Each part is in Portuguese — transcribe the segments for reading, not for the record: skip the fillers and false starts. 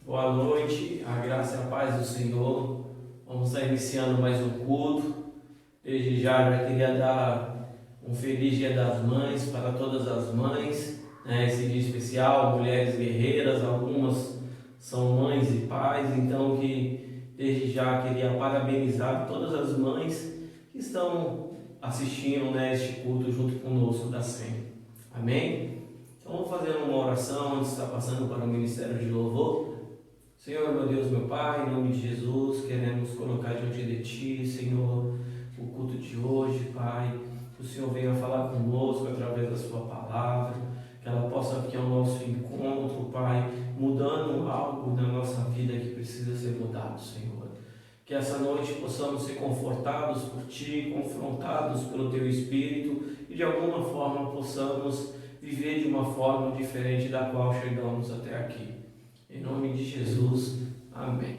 Boa noite, a graça e a paz do Senhor. Vamos estar iniciando mais um culto. Desde já queria dar um feliz Dia das Mães para todas as mães, né? Esse dia especial, mulheres guerreiras, algumas são mães e pais, então que desde já queria parabenizar todas as mães que estão assistindo, né, este culto junto conosco da SEM. Amém? Então vamos fazer uma oração antes de estar passando para o Ministério de Louvor. Senhor, meu Deus, meu Pai, em nome de Jesus, queremos colocar diante de Ti, Senhor, o culto de hoje, Pai, que o Senhor venha falar conosco através da Sua palavra, que ela possa vir ao nosso encontro, Pai, mudando algo na nossa vida que precisa ser mudado, Senhor. Que essa noite possamos ser confortados por Ti, confrontados pelo Teu Espírito e de alguma forma possamos viver de uma forma diferente da qual chegamos até aqui. Em nome de Jesus, amém.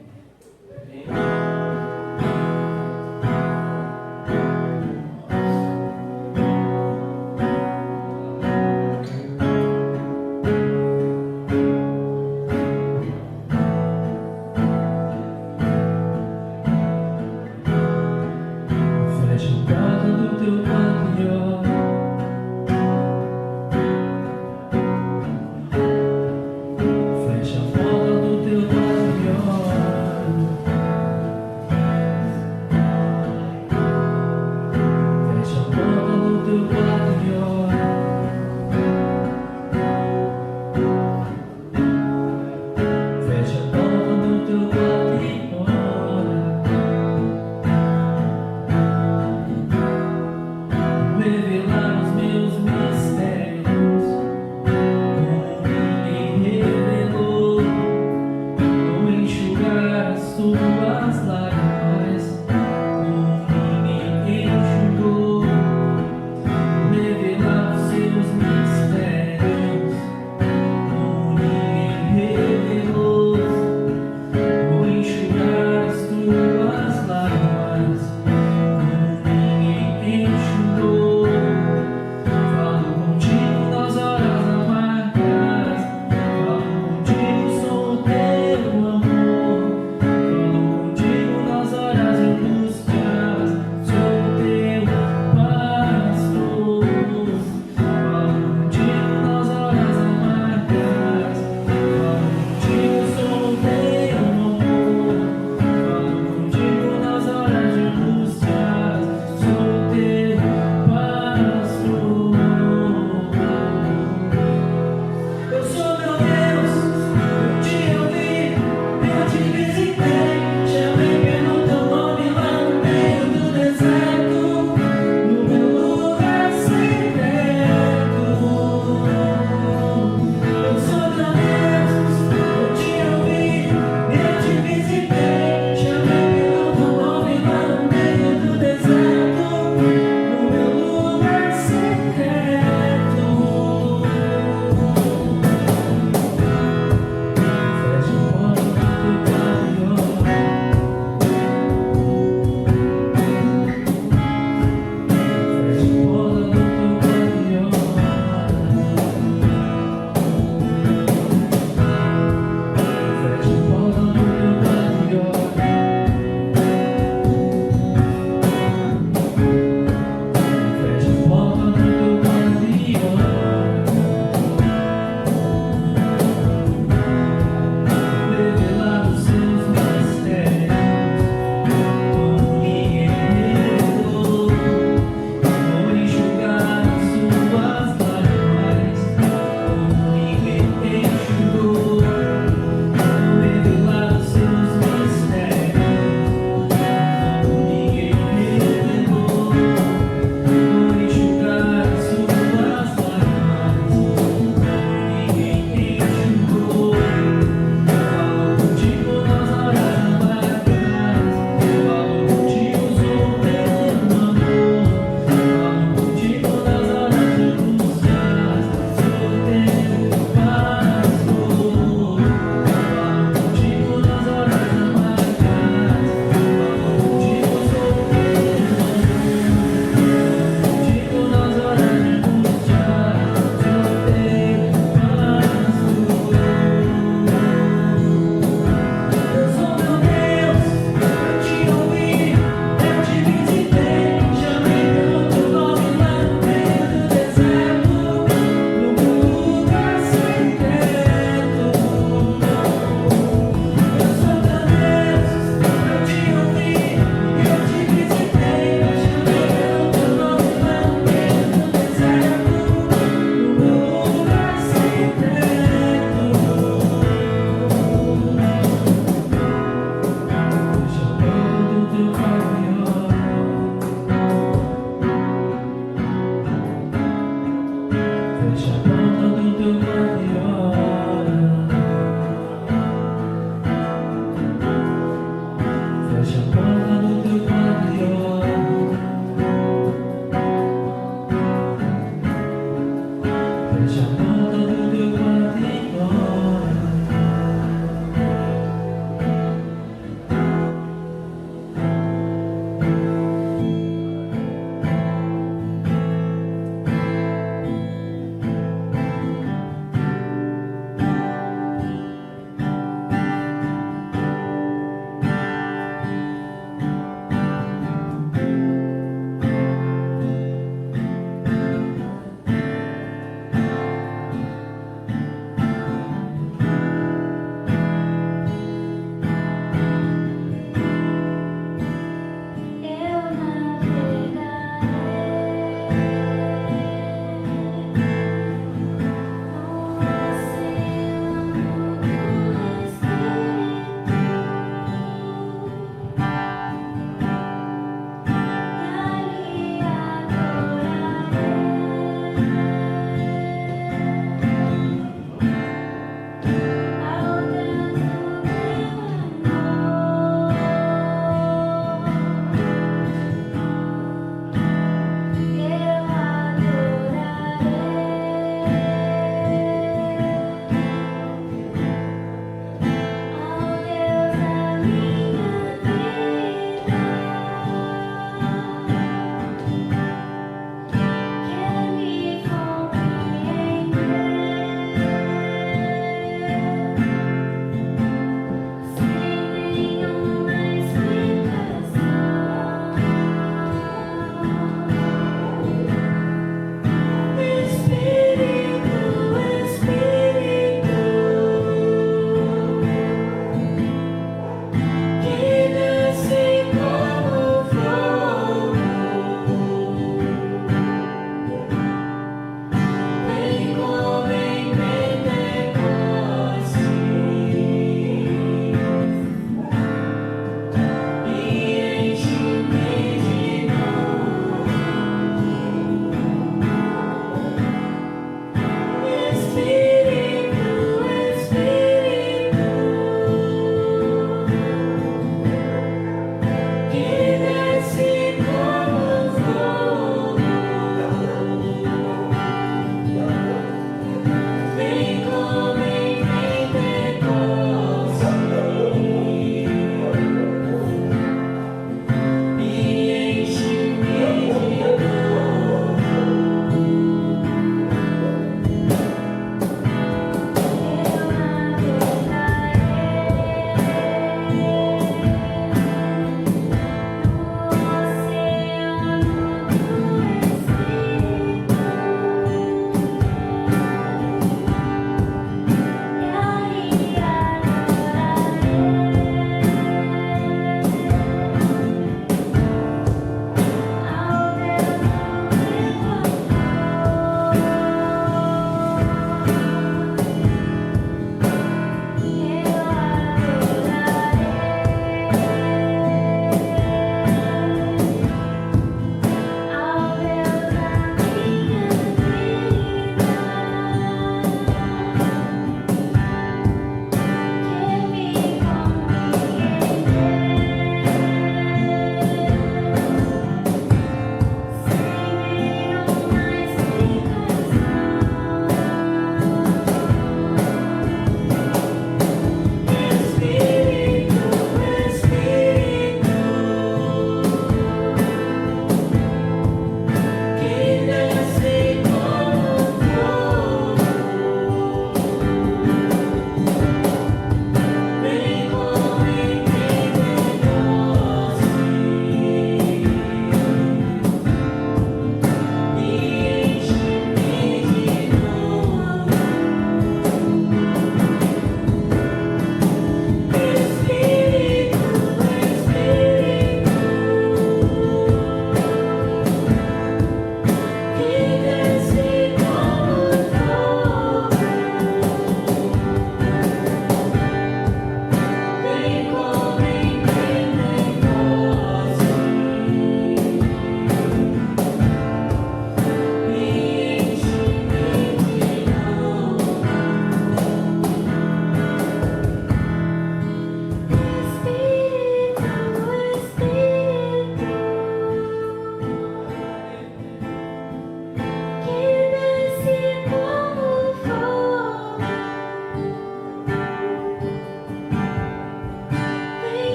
Fecha a porta do teu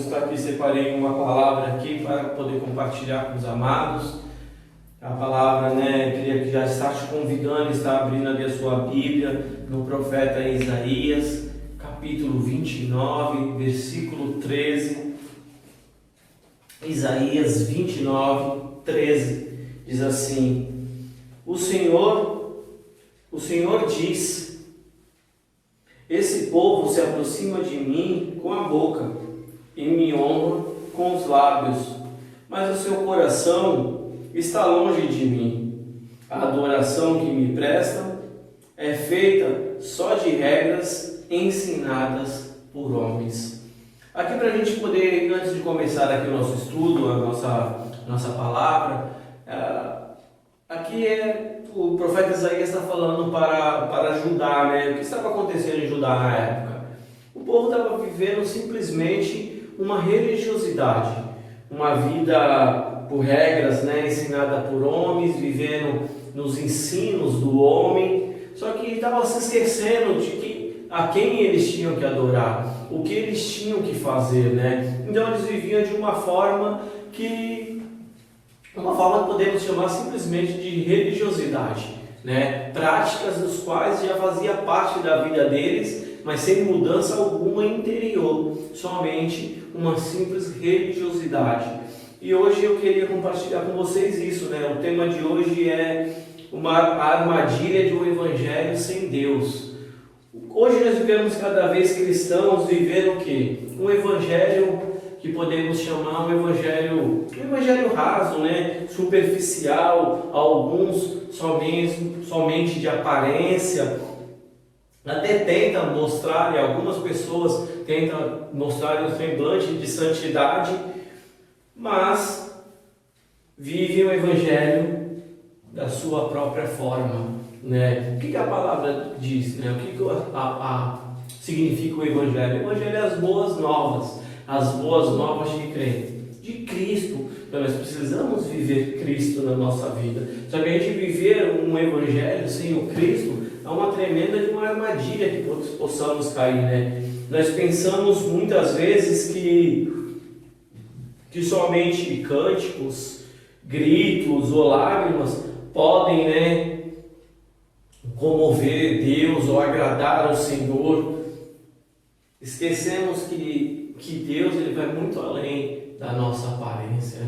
estar aqui, separei uma palavra aqui para poder compartilhar com os amados. A palavra, eu queria que já está te convidando, está abrindo ali a sua Bíblia no profeta Isaías, capítulo 29, versículo 13. Isaías 29, 13, diz assim: O Senhor diz: esse povo se aproxima de mim com a boca e me honra com os lábios, mas o seu coração está longe de mim. A adoração que me prestam é feita só de regras ensinadas por homens. Aqui, para a gente poder, antes de começar aqui o nosso estudo, a nossa palavra, aqui o profeta Isaías está falando para Judá, o que estava acontecendo em Judá na época. O povo estava vivendo simplesmente uma religiosidade, uma vida por regras, ensinada por homens, vivendo nos ensinos do homem, só que estava se esquecendo de a quem eles tinham que adorar, o que eles tinham que fazer, Então eles viviam de uma forma que podemos chamar simplesmente de religiosidade, práticas dos quais já fazia parte da vida deles, mas sem mudança alguma interior, somente uma simples religiosidade. E hoje eu queria compartilhar com vocês isso, O tema de hoje é uma armadilha de um evangelho sem Deus. Hoje nós vivemos cada vez cristãos vivendo o quê? Um evangelho que podemos chamar um evangelho raso, superficial, alguns somente de aparência. Até tenta mostrar, e algumas pessoas tentam mostrar um semblante de santidade, mas vive o evangelho da sua própria forma, O que a palavra diz, O que significa o evangelho? O evangelho é as boas novas de quem? De Cristo. Então nós precisamos viver Cristo na nossa vida. Só que a gente viver um evangelho sem o Cristo é uma tremenda de uma armadilha que possamos cair, Nós pensamos muitas vezes que somente cânticos, gritos ou lágrimas podem, comover Deus ou agradar ao Senhor. Esquecemos que Deus ele vai muito além da nossa aparência,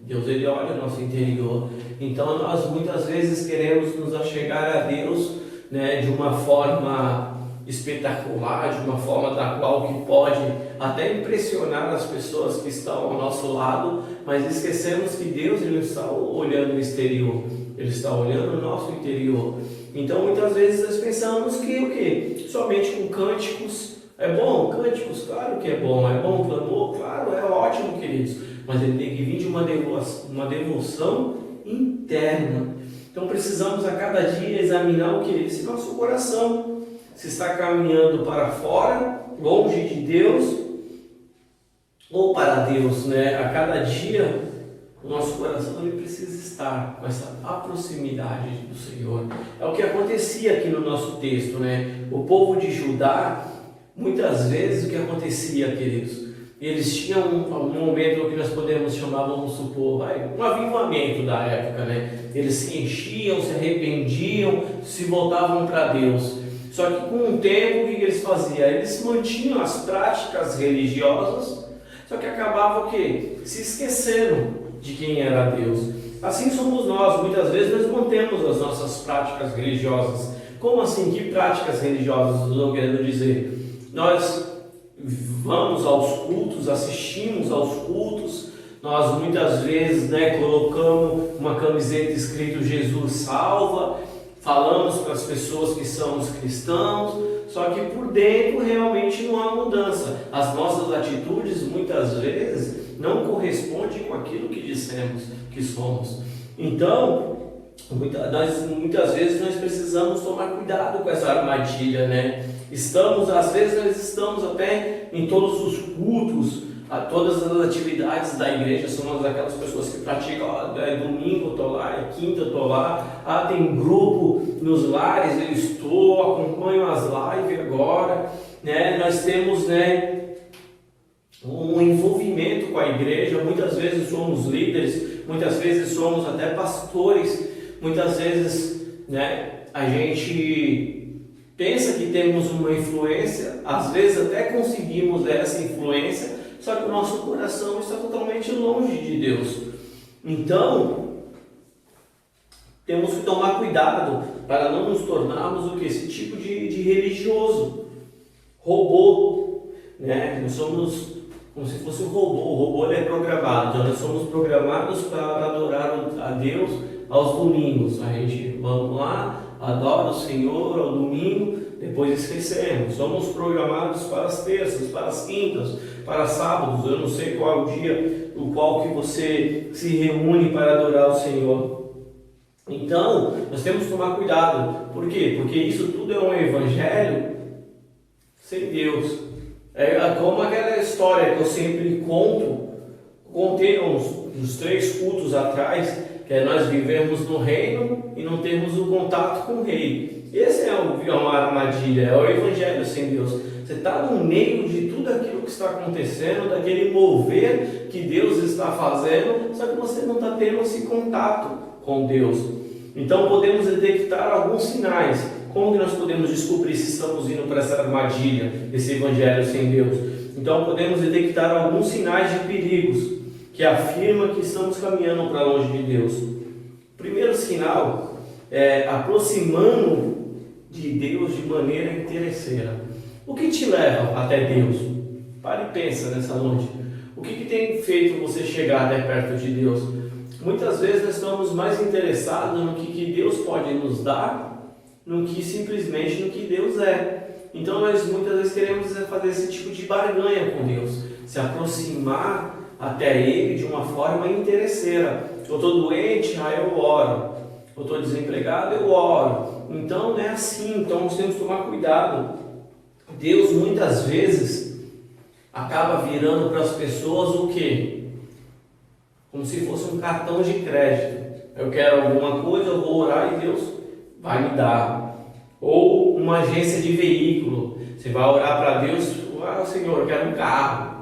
Deus ele olha o nosso interior. Então nós muitas vezes queremos nos achegar a Deus, de uma forma espetacular, de uma forma da qual que pode até impressionar as pessoas que estão ao nosso lado, mas esquecemos que Deus ele está olhando o exterior, ele está olhando o nosso interior. Então muitas vezes nós pensamos que o quê? Somente com cânticos é bom, cânticos, claro que é bom clamor, claro, é ótimo, queridos, mas ele tem que vir de uma devoção interna. Então precisamos a cada dia examinar o que? Esse nosso coração, se está caminhando para fora, longe de Deus, ou para Deus, A cada dia o nosso coração ele precisa estar com essa proximidade do Senhor. É o que acontecia aqui no nosso texto, O povo de Judá, muitas vezes o que acontecia, queridos, eles tinham um momento que nós podemos chamar, vamos supor, um avivamento da época, Eles se enchiam, se arrependiam, se voltavam para Deus. Só que com o tempo, o que eles faziam? Eles mantinham as práticas religiosas, só que acabava o quê? Se esqueceram de quem era Deus. Assim somos nós, muitas vezes nós mantemos as nossas práticas religiosas. Como assim? Que práticas religiosas eu estou querendo dizer? Nós vamos aos cultos, assistimos aos cultos, nós muitas vezes colocamos uma camiseta escrito Jesus salva, falamos para as pessoas que somos cristãos, só que por dentro realmente não há mudança. As nossas atitudes muitas vezes não correspondem com aquilo que dissemos que somos. Então, muitas vezes nós precisamos tomar cuidado com essa armadilha, Às vezes nós estamos até em todos os cultos, a todas as atividades da igreja, somos aquelas pessoas que praticam, domingo eu estou lá, quinta eu estou lá, tem grupo nos lares, eu estou, acompanho as lives agora, nós temos um envolvimento com a igreja. Muitas vezes somos líderes, muitas vezes somos até pastores, muitas vezes, né, a gente pensa que temos uma influência, às vezes até conseguimos essa influência, só que o nosso coração está totalmente longe de Deus. Então, temos que tomar cuidado para não nos tornarmos o que? Esse tipo de religioso, robô, né? Nós somos como se fosse um robô. O robô ele é programado, então nós somos programados para adorar a Deus aos domingos. A gente vamos lá, adora o Senhor ao domingo, depois esquecemos. Somos programados para as terças, para as quintas, para sábados. Eu não sei qual é o dia no qual que você se reúne para adorar o Senhor. Então, nós temos que tomar cuidado. Por quê? Porque isso tudo é um evangelho sem Deus. É como aquela história que eu sempre contei uns 3 cultos atrás, que é nós vivemos no reino e não temos o contato com o rei. Esse é uma armadilha, é o evangelho sem Deus. Você está no meio de tudo aquilo que está acontecendo, daquele mover que Deus está fazendo, só que você não está tendo esse contato com Deus. Então podemos detectar alguns sinais. Como que nós podemos descobrir se estamos indo para essa armadilha, esse evangelho sem Deus? Então podemos detectar alguns sinais de perigos que afirma que estamos caminhando para longe de Deus. O primeiro sinal é aproximando de Deus de maneira interesseira. O que te leva até Deus? Pare e pensa nessa noite. O que tem feito você chegar até perto de Deus? Muitas vezes nós estamos mais interessados no que Deus pode nos dar, no que simplesmente no que Deus é. Então nós muitas vezes queremos fazer esse tipo de barganha com Deus, se aproximar até Ele de uma forma interesseira. Eu estou doente, eu oro. Eu estou desempregado, eu oro. Então não é assim. Então nós temos que tomar cuidado. Deus muitas vezes acaba virando para as pessoas o quê? Como se fosse um cartão de crédito. Eu quero alguma coisa, eu vou orar e Deus vai me dar. Ou uma agência de veículo. Você vai orar para Deus, Senhor, eu quero um carro.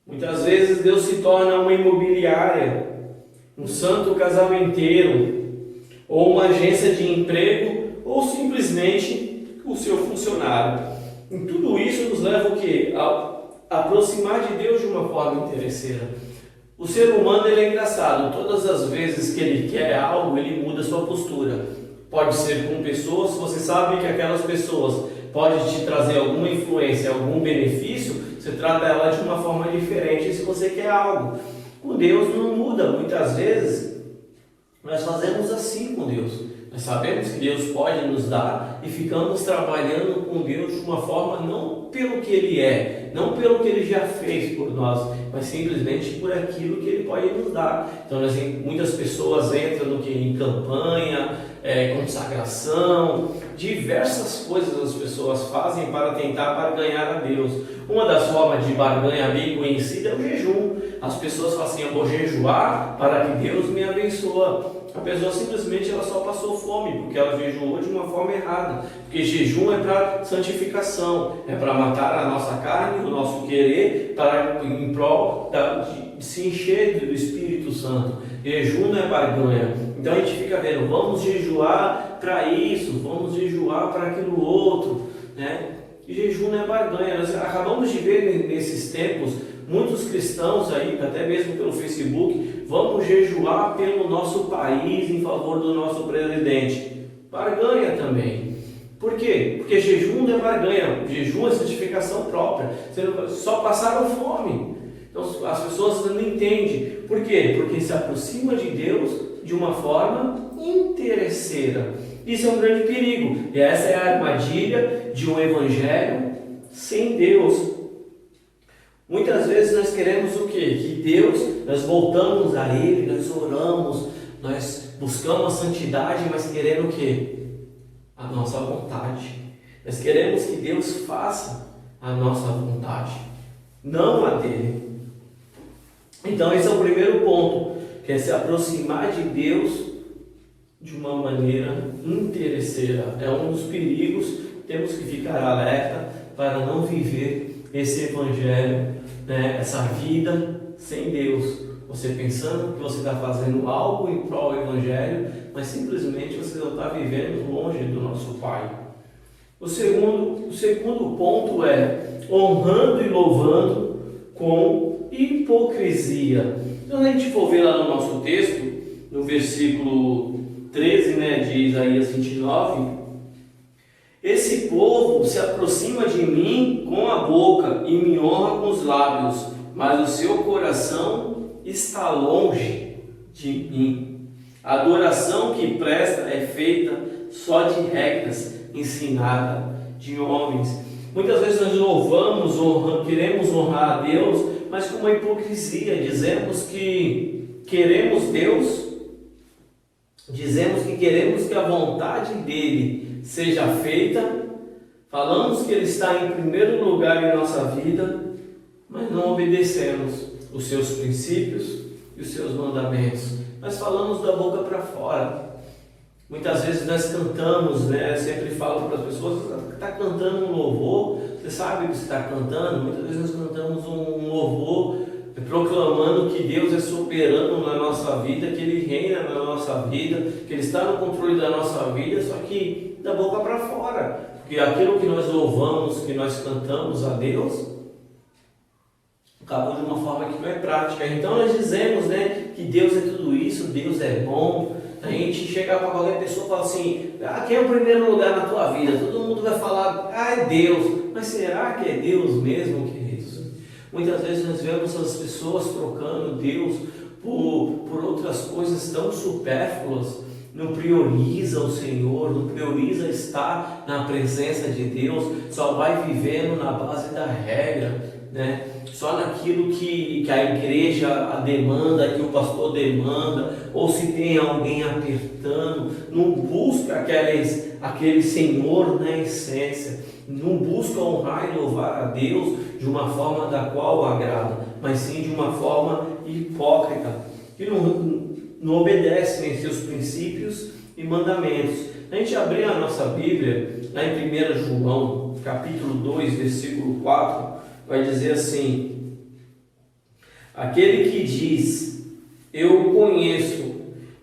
Muitas vezes Deus se torna uma imobiliária, um santo casamenteiro, ou uma agência de emprego, ou simplesmente o seu funcionário. E tudo isso nos leva o quê? A aproximar de Deus de uma forma interesseira. O ser humano ele é engraçado. Todas as vezes que ele quer algo, ele muda sua postura. Pode ser com pessoas, você sabe que aquelas pessoas podem te trazer alguma influência, algum benefício, você trata ela de uma forma diferente se você quer algo. Com Deus não muda. Muitas vezes nós fazemos assim com Deus. Nós sabemos que Deus pode nos dar e ficamos trabalhando com Deus de uma forma não pelo que Ele é, não pelo que Ele já fez por nós, mas simplesmente por aquilo que Ele pode nos dar. Então muitas pessoas entram no que? Em campanha, consagração, diversas coisas as pessoas fazem para tentar barganhar a Deus. Uma das formas de barganha bem conhecida é o jejum. As pessoas falam assim, eu vou jejuar para que Deus me abençoe. A pessoa simplesmente ela só passou fome, porque ela jejuou de uma forma errada. Porque jejum é para santificação, é para matar a nossa carne, o nosso querer, em prol de se encher do Espírito Santo. Jejum não é barganha. Então a gente fica vendo, vamos jejuar para isso, vamos jejuar para aquilo outro, né? E jejum não é barganha. Nós acabamos de ver nesses tempos muitos cristãos aí, até mesmo pelo Facebook, vamos jejuar pelo nosso país em favor do nosso presidente. Barganha também. Por quê? Porque jejum não é barganha, jejum é santificação própria. Só passaram fome. Então as pessoas não entendem. Por quê? Porque se aproxima de Deus de uma forma interesseira. Isso é um grande perigo. E essa é a armadilha de um evangelho sem Deus. Muitas vezes nós queremos o quê? Que Deus, nós voltamos a Ele, nós oramos, nós buscamos a santidade, mas querendo o quê? A nossa vontade. Nós queremos que Deus faça a nossa vontade, não a dele. Então esse é o primeiro ponto, que é se aproximar de Deus de uma maneira interesseira. É um dos perigos, temos que ficar alerta para não viver esse evangelho né, essa vida sem Deus. Você pensando que você está fazendo algo em prol do Evangelho, mas simplesmente você não está vivendo longe do nosso Pai. O segundo ponto é honrando e louvando com hipocrisia. Então, a gente for ver lá no nosso texto, no versículo 13, né, de Isaías 29, esse povo se aproxima de mim com a boca e me honra com os lábios, mas o seu coração está longe de mim. A adoração que presta é feita só de regras ensinadas de homens. Muitas vezes nós louvamos, queremos honrar a Deus, mas com uma hipocrisia. Dizemos que queremos Deus, dizemos que queremos que a vontade dele seja feita, falamos que ele está em primeiro lugar em nossa vida, mas não obedecemos os seus princípios e os seus mandamentos. Nós falamos da boca para fora. Muitas vezes nós cantamos, né? Eu sempre falo para as pessoas, você está cantando um louvor, você sabe o que você está cantando? Muitas vezes nós cantamos um louvor proclamando que Deus é soberano na nossa vida, que Ele reina na nossa vida, que Ele está no controle da nossa vida, só que da boca para fora. Porque aquilo que nós louvamos, que nós cantamos a Deus, acabou de uma forma que não é prática. Então nós dizemos, né, que Deus é tudo isso, Deus é bom. A gente chega para qualquer pessoa e fala assim, quem é o primeiro lugar na tua vida? Todo mundo vai falar, é Deus. Mas será que é Deus mesmo, queridos? Muitas vezes nós vemos as pessoas trocando Deus por outras coisas tão supérfluas. Não prioriza o Senhor, não prioriza estar na presença de Deus, só vai vivendo na base da regra, né? Só naquilo que a igreja demanda, que o pastor demanda, ou se tem alguém apertando, não busca aquele Senhor na essência, não busca honrar e louvar a Deus de uma forma da qual o agrada, mas sim de uma forma hipócrita, que não obedece em seus princípios e mandamentos. A gente abrir a nossa Bíblia, lá em 1 João, capítulo 2, versículo 4, vai dizer assim: aquele que diz, eu o conheço,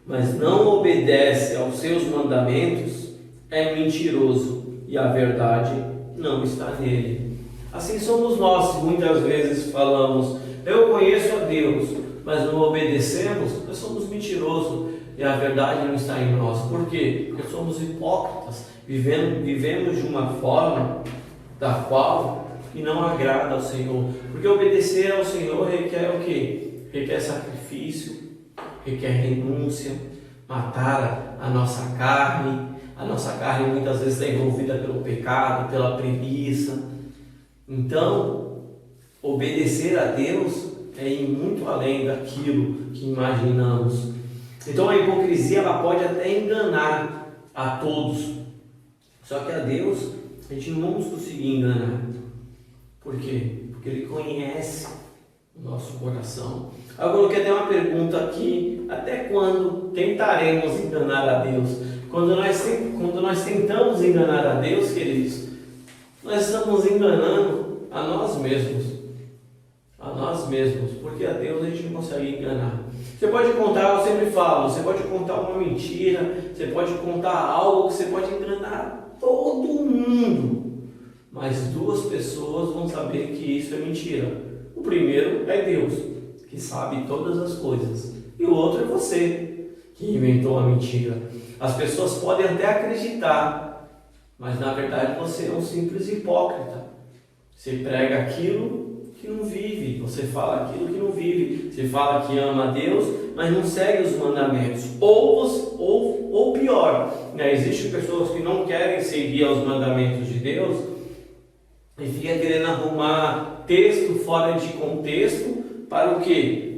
mas não obedece aos seus mandamentos, é mentiroso, e a verdade não está nele. Assim somos nós, muitas vezes falamos, eu conheço a Deus, mas não obedecemos, nós somos mentirosos, e a verdade não está em nós. Por quê? Porque somos hipócritas, vivemos de uma forma da qual e não agrada ao Senhor. Porque obedecer ao Senhor requer o quê? Requer sacrifício, requer renúncia, matar a nossa carne. A nossa carne muitas vezes está envolvida pelo pecado, pela preguiça. Então, obedecer a Deus é ir muito além daquilo que imaginamos. Então a hipocrisia ela pode até enganar a todos, só que a Deus a gente não vamos conseguir enganar. Por quê? Porque Ele conhece o nosso coração. Eu coloquei até uma pergunta aqui: até quando tentaremos enganar a Deus? Quando nós tentamos enganar a Deus, queridos, nós estamos enganando a nós mesmos. A nós mesmos, porque a Deus a gente não consegue enganar. Você pode contar, eu sempre falo, você pode contar uma mentira, você pode contar algo que você pode enganar todo mundo, mas duas pessoas vão saber que isso é mentira. O primeiro é Deus, que sabe todas as coisas, e o outro é você, que inventou a mentira. As pessoas podem até acreditar, mas na verdade você é um simples hipócrita. Você prega aquilo que não vive, você fala aquilo que não vive, você fala que ama a Deus, mas não segue os mandamentos, ou pior, né? Existem pessoas que não querem seguir os mandamentos de Deus e fica querendo arrumar texto fora de contexto para o quê?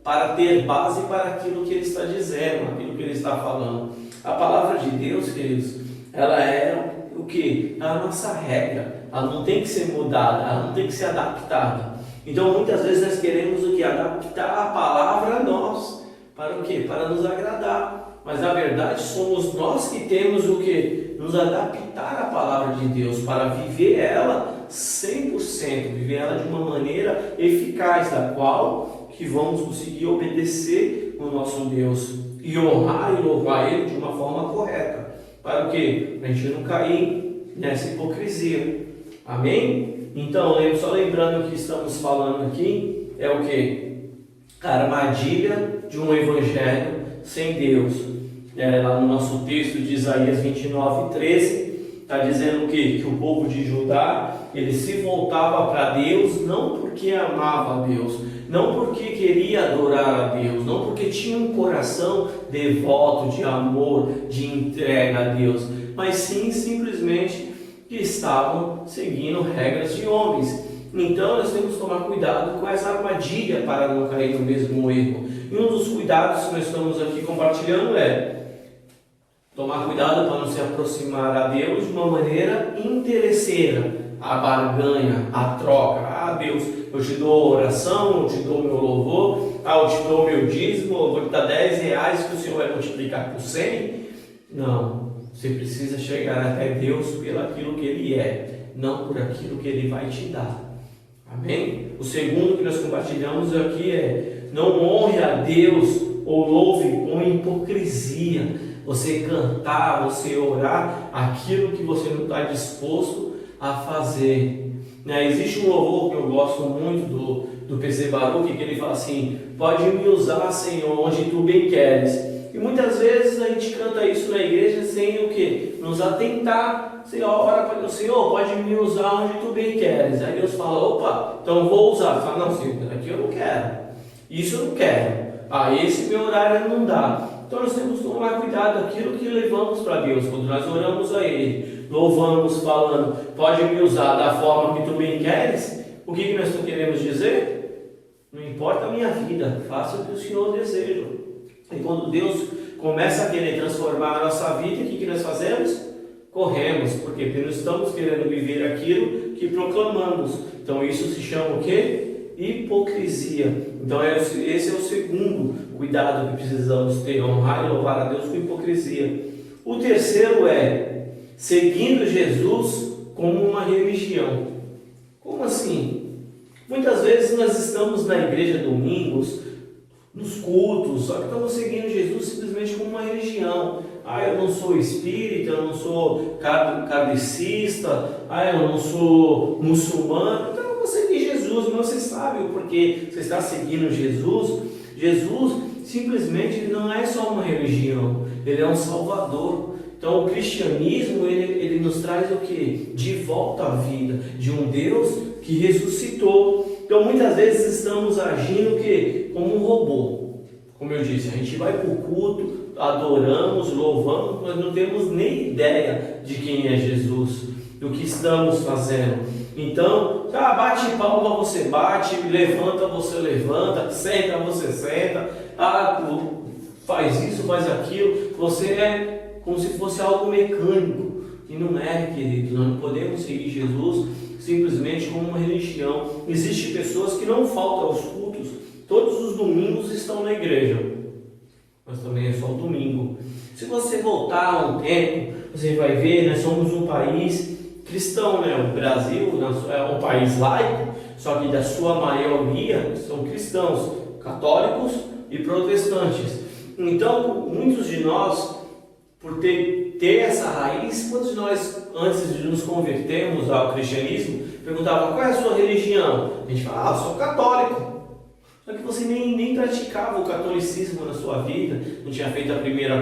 Para ter base para aquilo que ele está dizendo, aquilo que ele está falando. A palavra de Deus, queridos, ela é o que? A nossa regra. Ela não tem que ser mudada, ela não tem que ser adaptada. Então muitas vezes nós queremos o que? Adaptar a palavra a nós. Para o quê? Para nos agradar. Mas na verdade somos nós que temos o que? Nos adaptar à palavra de Deus, para viver ela 100%, viver ela de uma maneira eficaz, da qual que vamos conseguir obedecer o nosso Deus e honrar e louvar Ele de uma forma correta. Para o quê? Para a gente não cair nessa hipocrisia. Amém? Então, só lembrando que estamos falando aqui, é o quê? A armadilha de um evangelho sem Deus. Lá no nosso texto de Isaías 29:13, está dizendo o quê? Que o povo de Judá, ele se voltava para Deus, não porque amava a Deus, não porque queria adorar a Deus, não porque tinha um coração devoto de amor, de entrega a Deus, mas sim simplesmente que estavam seguindo regras de homens. Então nós temos que tomar cuidado com essa armadilha para não cair no mesmo erro. E um dos cuidados que nós estamos aqui compartilhando é tomar cuidado para não se aproximar a Deus de uma maneira interesseira, a barganha, a troca. Ah, Deus, eu te dou oração, eu te dou meu louvor, eu te dou meu dízimo, eu vou te dar R$10 que o Senhor vai multiplicar por 100. Não, você precisa chegar até Deus pelo aquilo que Ele é, não por aquilo que Ele vai te dar. Amém? O segundo que nós compartilhamos aqui é: não honre a Deus ou louve com hipocrisia. Você cantar, você orar aquilo que você não está disposto a fazer. Existe um louvor que eu gosto muito do PC Baruch, que ele fala assim: pode me usar, Senhor, onde tu bem queres. E muitas vezes a gente canta isso na igreja sem o quê? Nos atentar. Você ora para Deus: Senhor, pode me usar onde tu bem queres. Aí Deus fala: opa, então vou usar. Fala: não, Senhor, aqui eu não quero. Isso eu não quero. Esse meu horário não dá. Então nós temos que tomar cuidado daquilo que levamos para Deus. Quando nós oramos a Ele, louvamos, falando: pode me usar da forma que tu bem queres. O que nós queremos dizer? Não importa a minha vida, faça o que o Senhor deseja. E quando Deus começa a querer transformar a nossa vida, o que nós fazemos? Corremos, porque nós estamos querendo viver aquilo que proclamamos. Então isso se chama o quê? Hipocrisia. Então esse é o segundo cuidado que precisamos ter: honrar e louvar a Deus com hipocrisia. O terceiro é seguindo Jesus como uma religião. Como assim? Muitas vezes nós estamos na igreja domingos, nos cultos, só que estamos seguindo Jesus simplesmente como uma religião. Eu não sou espírita, eu não sou kardecista, eu não sou muçulmano. Então eu vou seguir Jesus. Mas você sabe o porquê você está seguindo Jesus? Jesus simplesmente ele não é só uma religião, ele é um salvador. Então o cristianismo ele nos traz o que? De volta à vida, de um Deus que ressuscitou. Então muitas vezes estamos agindo o que? Como um robô. Como eu disse, a gente vai para o culto, adoramos, louvamos, mas não temos nem ideia de quem é Jesus, do que estamos fazendo. Então, bate palma, você bate, levanta, você levanta, senta, você senta, faz isso, faz aquilo. Você é como se fosse algo mecânico. E não é, querido. Nós não podemos seguir Jesus simplesmente como uma religião. Existem pessoas que não faltam aos cultos. Todos os domingos estão na igreja, mas também é só o domingo. Se você voltar a um tempo, você vai ver, nós somos um país cristão, O Brasil é um país laico, só que da sua maioria são cristãos, católicos e protestantes. Então, muitos de nós, por ter essa raiz, quantos de nós, antes de nos convertermos ao cristianismo, perguntavam: qual é a sua religião? A gente fala: eu sou católico. Só que você nem praticava o catolicismo na sua vida, não tinha feito a primeira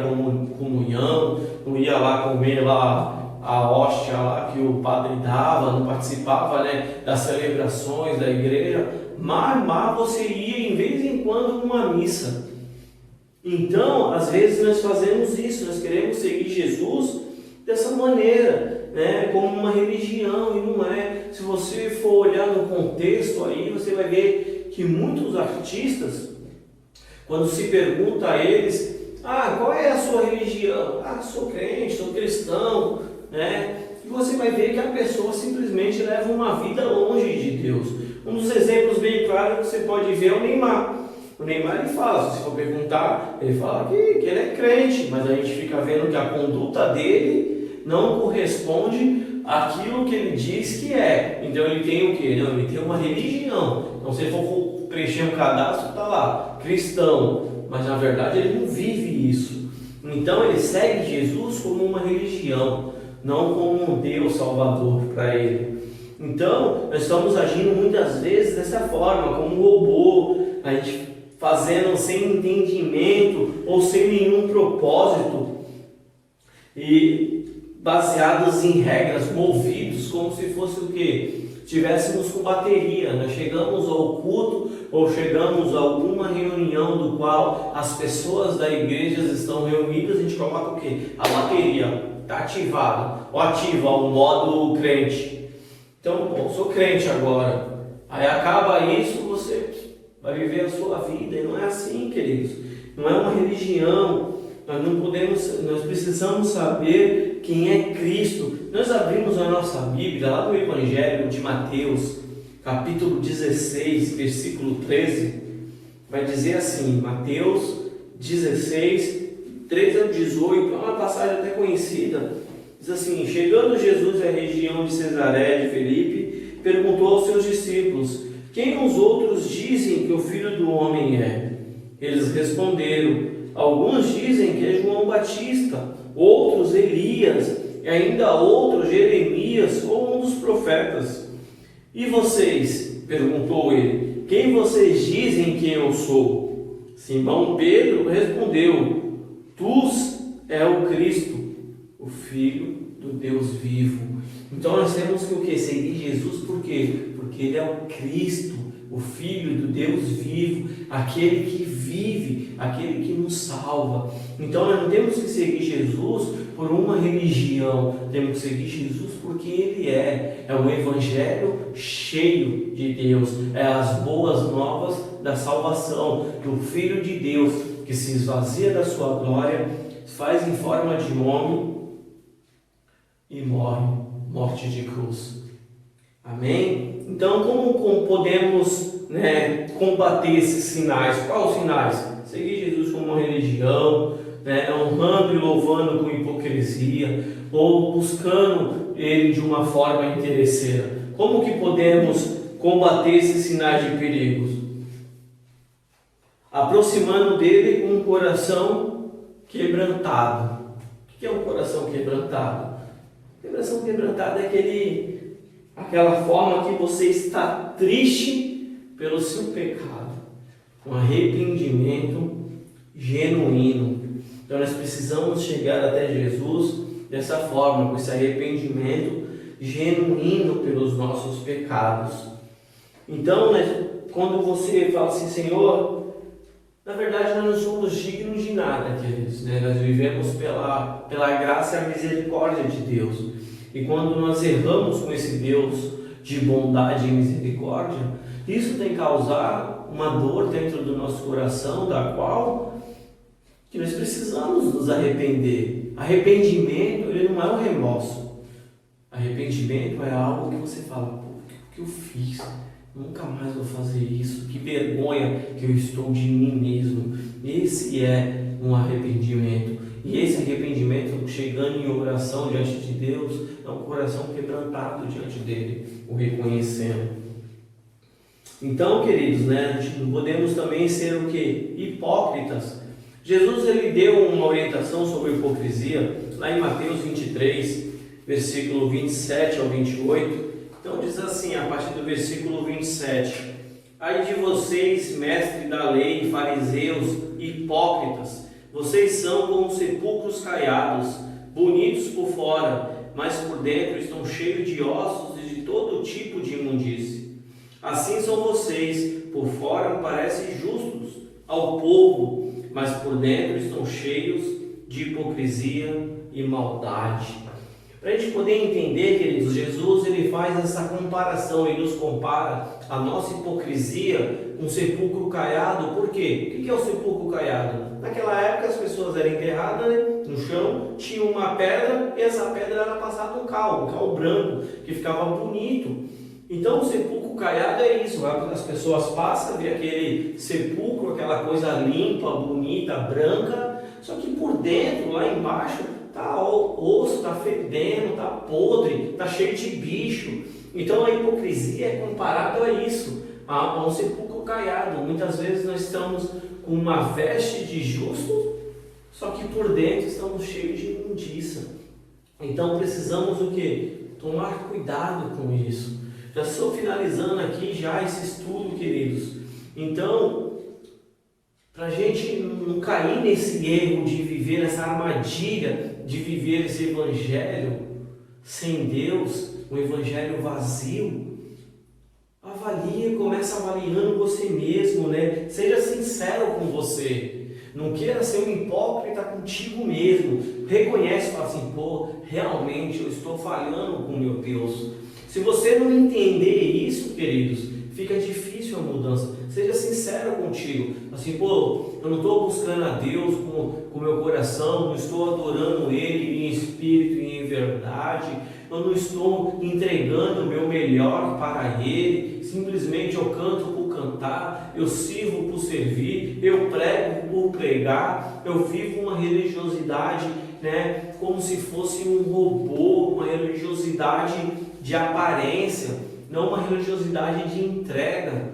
comunhão, não ia lá comer lá a hóstia lá que o padre dava, não participava das celebrações da igreja, mas você ia em vez em quando numa missa. Então, às vezes nós fazemos isso, nós queremos seguir Jesus dessa maneira, como uma religião, e não é. Se você for olhar no contexto aí, você vai ver que muitos artistas, quando se pergunta a eles: qual é a sua religião? Sou crente, sou cristão, E você vai ver que a pessoa simplesmente leva uma vida longe de Deus. Um dos exemplos bem claros que você pode ver é o Neymar. O Neymar ele fala, se for perguntar, ele fala que ele é crente, mas a gente fica vendo que a conduta dele não corresponde aquilo que ele diz que é. Então ele tem o quê? Não, ele tem uma religião. Então se ele for preencher um cadastro, está lá, cristão, mas na verdade ele não vive isso. Então ele segue Jesus como uma religião, não como um Deus Salvador para ele. Então nós estamos agindo muitas vezes dessa forma, como um robô, a gente fazendo sem entendimento ou sem nenhum propósito e baseados em regras, movidos como se fosse o quê? Tivéssemos com bateria, nós chegamos ao culto ou chegamos a alguma reunião do qual as pessoas da igreja estão reunidas, a gente coloca o quê? A bateria está ativada, ou ativa o modo crente. Então, eu sou crente agora, aí acaba isso, você vai viver a sua vida, e não é assim, queridos, não é uma religião. Nós precisamos saber quem é Cristo. Nós abrimos a nossa Bíblia lá no Evangelho de Mateus, capítulo 16, versículo 13, vai dizer assim, Mateus 16, 13 ao 18, é uma passagem até conhecida, diz assim: chegando Jesus à região de Cesaré de Filipe, perguntou aos seus discípulos: quem os outros dizem que o Filho do Homem é? Eles responderam: alguns dizem que é João Batista, outros Elias, e ainda outros Jeremias ou um dos profetas. E vocês? Perguntou ele: quem vocês dizem que eu sou? Simão Pedro respondeu: tu é o Cristo, o Filho do Deus vivo. Então nós temos que o quê? Seguir Jesus, por quê? Porque ele é o Cristo, o Filho do Deus vivo, aquele que vive, aquele que nos salva. Então nós não temos que seguir Jesus por uma religião, temos que seguir Jesus porque ele é um evangelho cheio de Deus, é as boas novas da salvação, que o Filho de Deus, que se esvazia da sua glória, faz em forma de homem e morre, morte de cruz. Amém? Então, como podemos combater esses sinais? Quais os sinais? Seguir Jesus como uma religião, honrando e louvando com hipocrisia, ou buscando ele de uma forma interesseira. Como que podemos combater esses sinais de perigos? Aproximando dele com um coração quebrantado. O que é um coração quebrantado? Coração quebrantado é aquela forma que você está triste pelo seu pecado, um arrependimento genuíno. Então nós precisamos chegar até Jesus dessa forma, com esse arrependimento genuíno pelos nossos pecados. Então, quando você fala assim: Senhor, na verdade nós não somos dignos de nada, queridos, nós vivemos pela graça e a misericórdia de Deus. E quando nós erramos com esse Deus de bondade e misericórdia, isso tem causado uma dor dentro do nosso coração, da qual que nós precisamos nos arrepender. Arrependimento, ele não é um remorso. Arrependimento é algo que você fala: o que eu fiz? Nunca mais vou fazer isso. Que vergonha que eu estou de mim mesmo. Esse é um arrependimento. E esse arrependimento, chegando em oração diante de Deus, é um coração quebrantado diante dele, o reconhecendo. Então, queridos, não podemos também ser o quê? Hipócritas. Jesus ele deu uma orientação sobre a hipocrisia lá em Mateus 23, versículo 27 ao 28. Então diz assim, a partir do versículo 27: ai de vocês, mestres da lei, fariseus, hipócritas, vocês são como sepulcros caiados, bonitos por fora, mas por dentro estão cheios de ossos e de todo tipo de imundície. Assim são vocês, por fora parecem justos ao povo, mas por dentro estão cheios de hipocrisia e maldade. Para a gente poder entender, queridos, Jesus ele faz essa comparação, ele nos compara a nossa hipocrisia com um sepulcro caiado. Por quê? O que é o sepulcro caiado? Naquela época as pessoas eram enterradas no chão, tinha uma pedra e essa pedra era passada um cal branco, que ficava bonito. Então o sepulcro caiado é isso, as pessoas passam, vê aquele sepulcro, aquela coisa limpa, bonita, branca, só que por dentro, lá embaixo, tá osso, tá fedendo, tá podre, tá cheio de bicho. Então a hipocrisia é comparada a isso, a um sepulcro caiado. Muitas vezes nós estamos com uma veste de justo, só que por dentro estamos cheios de imundícia. Então precisamos o quê? Tomar cuidado com isso. Já estou finalizando aqui já esse estudo, queridos. Então, para a gente não cair nesse erro de viver essa armadilha, de viver esse evangelho sem Deus, um evangelho vazio, avalie, começa avaliando você mesmo, né? Seja sincero com você. Não queira ser um hipócrita contigo mesmo. Reconhece, fala assim, pô, realmente eu estou falhando com meu Deus. Se você não entender isso, queridos, fica difícil a mudança. Seja sincero contigo. Assim, pô, eu não estou buscando a Deus com meu coração, não estou adorando Ele em espírito e em verdade. Eu não estou entregando o meu melhor para Ele. Simplesmente eu canto por cantar, eu sirvo por servir, eu prego por pregar, eu vivo uma religiosidade, né, como se fosse um robô, uma religiosidade de aparência, não uma religiosidade de entrega.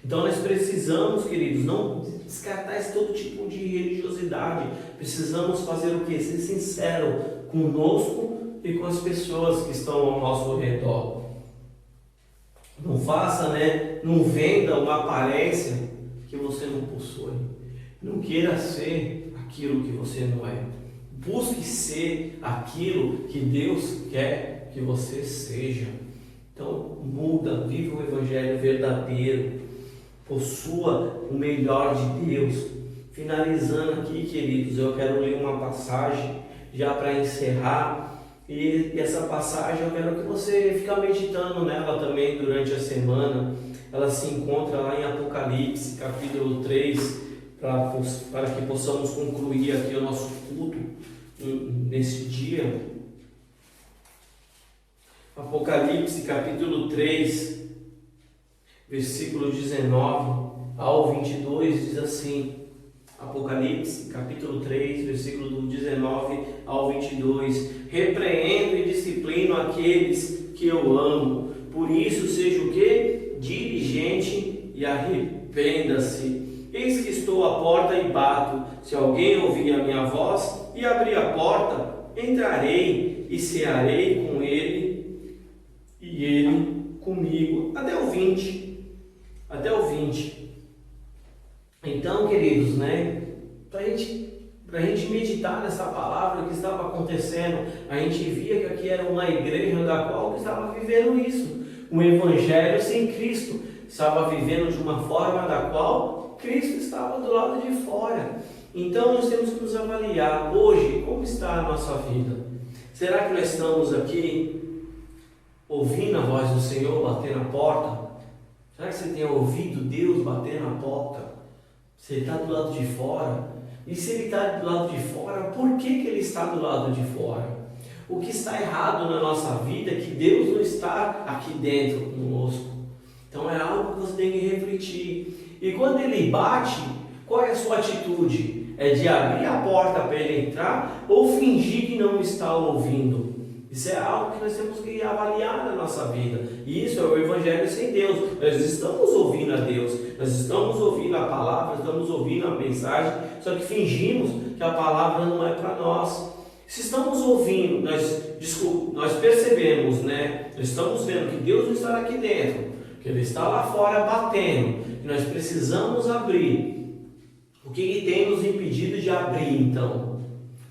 Então nós precisamos, queridos, não descartar esse todo tipo de religiosidade. Precisamos fazer o quê? Ser sincero conosco e com as pessoas que estão ao nosso redor. Não faça, né? Não venda uma aparência que você não possui. Não queira ser aquilo que você não é. Busque ser aquilo que Deus quer que você seja. Então muda, viva o evangelho verdadeiro. Possua o melhor de Deus. Finalizando aqui, queridos, eu quero ler uma passagem já para encerrar. E essa passagem eu quero que você fique meditando nela também durante a semana. Ela se encontra lá em Apocalipse, capítulo 3, para que possamos concluir aqui o nosso culto nesse dia. Apocalipse, capítulo 3, versículo 19 ao 22, diz assim. Apocalipse, capítulo 3, versículo do 19 ao 22. Repreendo e disciplino aqueles que eu amo. Por isso seja o quê? Diligente e arrependa-se. Eis que estou à porta e bato. Se alguém ouvir a minha voz e abrir a porta, entrarei e cearei com ele e ele comigo. Até o 20. Até o 20. Então, queridos, né, para a gente meditar nessa palavra que estava acontecendo, a gente via que aqui era uma igreja da qual estava vivendo isso, um evangelho sem Cristo, estava vivendo de uma forma da qual Cristo estava do lado de fora. Então nós temos que nos avaliar hoje como está a nossa vida. Será que nós estamos aqui ouvindo a voz do Senhor bater na porta? Será que você tem ouvido Deus bater na porta? Se Ele está do lado de fora, e se Ele está do lado de fora, por que Ele está do lado de fora? O que está errado na nossa vida é que Deus não está aqui dentro conosco. Então é algo que você tem que refletir. E quando Ele bate, qual é a sua atitude? É de abrir a porta para Ele entrar ou fingir que não está ouvindo? Isso é algo que nós temos que avaliar na nossa vida. E isso é o evangelho sem Deus. Nós estamos ouvindo a Deus, nós estamos ouvindo a palavra, estamos ouvindo a mensagem, só que fingimos que a palavra não é para nós. Se estamos ouvindo, nós percebemos, né? Nós estamos vendo que Deus não está aqui dentro, que Ele está lá fora batendo, e nós precisamos abrir. O que tem nos impedido de abrir, então?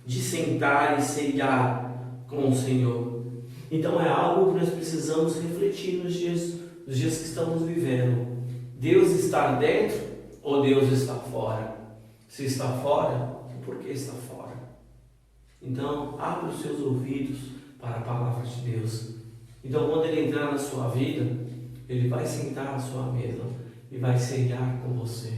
De sentar e ceiar com o Senhor. Então é algo que nós precisamos refletir nos dias que estamos vivendo. Deus está dentro ou Deus está fora? Se está fora, por que está fora? Então abra os seus ouvidos para a palavra de Deus. Então quando Ele entrar na sua vida, Ele vai sentar à sua mesa e vai ceiar com você.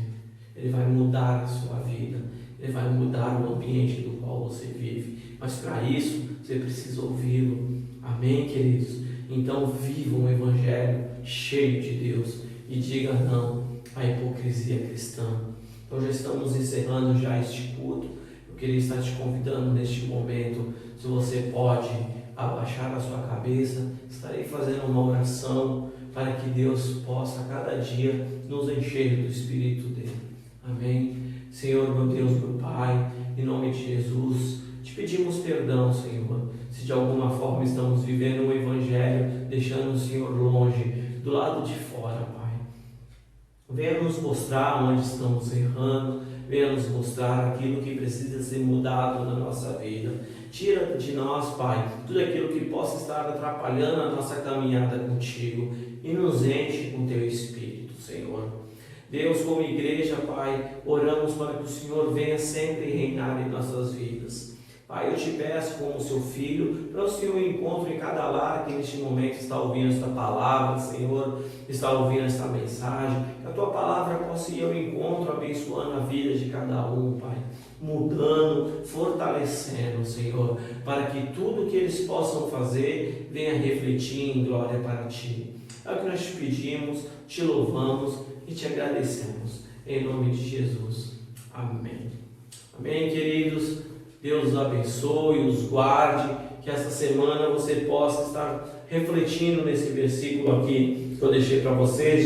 Ele vai mudar a sua vida. Ele vai mudar o ambiente do qual você vive. Mas para isso, você precisa ouvi-lo. Amém, queridos? Então viva um evangelho cheio de Deus e diga não à hipocrisia cristã. Então já estamos encerrando já este culto. Eu queria estar te convidando neste momento, se você pode abaixar a sua cabeça, estarei fazendo uma oração para que Deus possa a cada dia nos encher do Espírito dele. Amém? Senhor, meu Deus, meu Pai, em nome de Jesus, te pedimos perdão, Senhor, se de alguma forma estamos vivendo o Evangelho, deixando o Senhor longe, do lado de fora, Pai. Venha nos mostrar onde estamos errando, venha nos mostrar aquilo que precisa ser mudado na nossa vida. Tira de nós, Pai, tudo aquilo que possa estar atrapalhando a nossa caminhada contigo e nos enche com teu Espírito, Senhor. Deus, como igreja, Pai, oramos para que o Senhor venha sempre reinar em nossas vidas. Pai, eu te peço como seu filho, para o Senhor encontre em cada lar que neste momento está ouvindo esta palavra, Senhor, está ouvindo esta mensagem, que a tua palavra possa ir ao encontro, abençoando a vida de cada um, Pai, mudando, fortalecendo, Senhor, para que tudo que eles possam fazer venha refletir em glória para ti. É o que nós te pedimos, te louvamos e te agradecemos, em nome de Jesus. Amém. Amém, queridos. Deus os abençoe, os guarde, que esta semana você possa estar refletindo nesse versículo aqui que eu deixei para vocês.